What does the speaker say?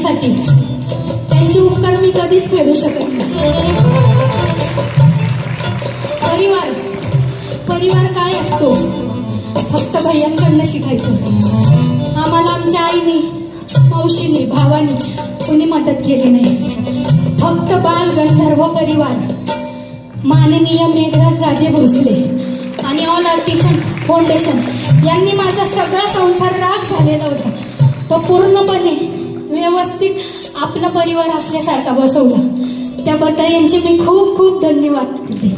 त्यांच्यासाठी. त्यांचे उपकार मी कधीच फेडू शकत नाही. परिवार काय असतो? फक्त भैयांकडनं शिकायचं. आम्हाला आमच्या आईने, मावशीने, भावाने कोणी मदत केली नाही. फक्त बाल गंधर्व परिवार, माननीय मेघराज राजे भोसले आणि ऑल आर्टिशन फाउंडेशन यांनी माझा सगळा संसार राग झालेला होता तो पूर्णपणे व्यवस्थित आपला परिवार असल्यासारखा बसवला. त्याबद्दल यांचे मी खूप खूप धन्यवाद देते.